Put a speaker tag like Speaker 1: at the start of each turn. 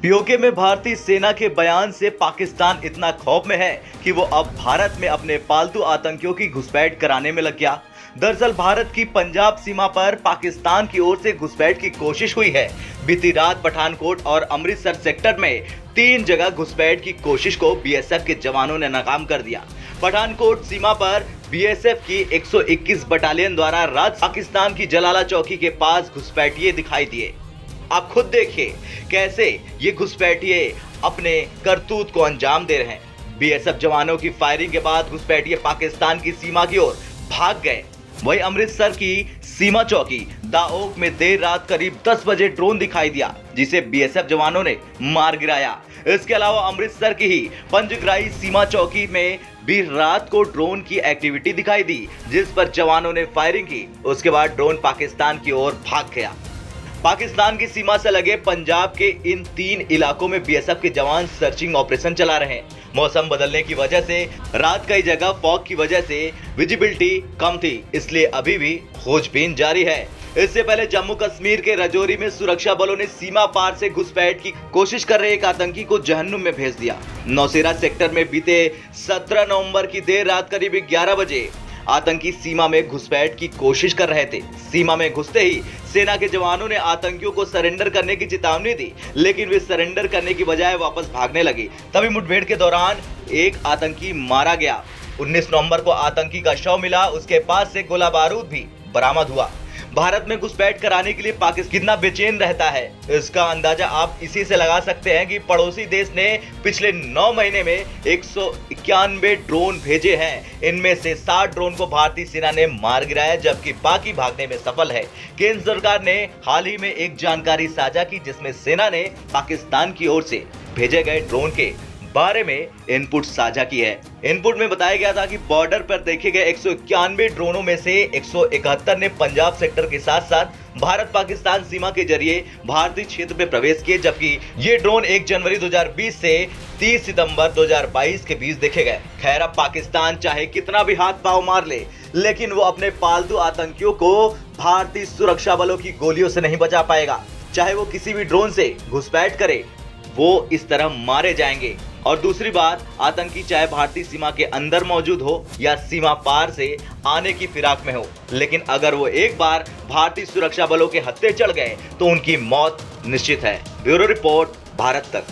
Speaker 1: PoK में भारतीय सेना के बयान से पाकिस्तान इतना खौफ में है कि वो अब भारत में अपने पालतू आतंकियों की घुसपैठ कराने में लग गया। दरअसल भारत की पंजाब सीमा पर पाकिस्तान की ओर से घुसपैठ की कोशिश हुई है। बीती रात पठानकोट और अमृतसर सेक्टर में 3 जगह घुसपैठ की कोशिश को बीएसएफ के जवानों ने नाकाम कर दिया। पठानकोट सीमा पर बीएसएफ की 121 बटालियन द्वारा रात पाकिस्तान की जलाला चौकी के पास घुसपैठिए दिखाई दिए। आप खुद देखिए कैसे ये घुसपैठिए अपने करतूत को अंजाम दे रहे हैं। बीएसएफ जवानों की फायरिंग के बाद घुसपैठिए पाकिस्तान की सीमा की ओर भाग गए। वहीं अमृतसर की सीमा चौकी दाओक में देर रात करीब 10 बजे ड्रोन दिखाई दिया, जिसे बीएसएफ जवानों ने मार गिराया। इसके अलावा अमृतसर की ही पंजग्राही सीमा चौकी में भी रात को ड्रोन की एक्टिविटी दिखाई दी, जिस पर जवानों ने फायरिंग की। उसके बाद ड्रोन पाकिस्तान की ओर भाग गया। पाकिस्तान की सीमा से लगे पंजाब के इन 3 इलाकों में बीएसएफ के जवान सर्चिंग ऑपरेशन चला रहे हैं। मौसम बदलने की वजह से रात कई जगह फॉग की वजह से विजिबिलिटी कम थी, इसलिए अभी भी खोजबीन जारी है। इससे पहले जम्मू कश्मीर के राजौरी में सुरक्षा बलों ने सीमा पार से घुसपैठ की कोशिश कर रहे एक आतंकी को जहन्नुम में भेज दिया। नौशेरा सेक्टर में बीते 17 नवंबर की देर रात करीब 11 बजे आतंकी सीमा में घुसपैठ की कोशिश कर रहे थे। सीमा में घुसते ही सेना के जवानों ने आतंकियों को सरेंडर करने की चेतावनी दी, लेकिन वे सरेंडर करने की बजाय वापस भागने लगे। तभी मुठभेड़ के दौरान एक आतंकी मारा गया। 19 नवंबर को आतंकी का शव मिला, उसके पास से गोला बारूद भी बरामद हुआ। भारत में घुसपैठ कराने के लिए पाकिस्तान कितना बेचैन रहता है, इसका अंदाजा आप इसी से लगा सकते हैं कि पड़ोसी देश ने पिछले 9 महीने में 191 ड्रोन भेजे हैं। इनमें से 60 ड्रोन को भारतीय सेना ने मार गिराया, जबकि बाकी भागने में सफल है। केंद्र सरकार ने हाल ही में एक जानकारी साझा की, जिसमें सेना ने पाकिस्तान की ओर से भेजे गए ड्रोन के बारे में इनपुट साझा की है। इनपुट में बताया गया था कि बॉर्डर पर देखे गए 191 ड्रोनों में से 171 ने पंजाब सेक्टर के साथ साथ भारत पाकिस्तान सीमा के जरिए भारतीय क्षेत्र में प्रवेश किए, जबकि ये ड्रोन 1 जनवरी 2020 से 30 सितंबर 2022 के बीच देखे गए। खैर, अब पाकिस्तान चाहे कितना भी हाथ पांव मार ले, लेकिन वो अपने पालतू आतंकियों को भारतीय सुरक्षा बलों की गोलियों से नहीं बचा पाएगा। चाहे वो किसी भी ड्रोन से घुसपैठ करे, वो इस तरह मारे जाएंगे। और दूसरी बात, आतंकी चाहे भारतीय सीमा के अंदर मौजूद हो या सीमा पार से आने की फिराक में हो, लेकिन अगर वो एक बार भारतीय सुरक्षा बलों के हत्थे चढ़ गए तो उनकी मौत निश्चित है। ब्यूरो रिपोर्ट, भारत तक।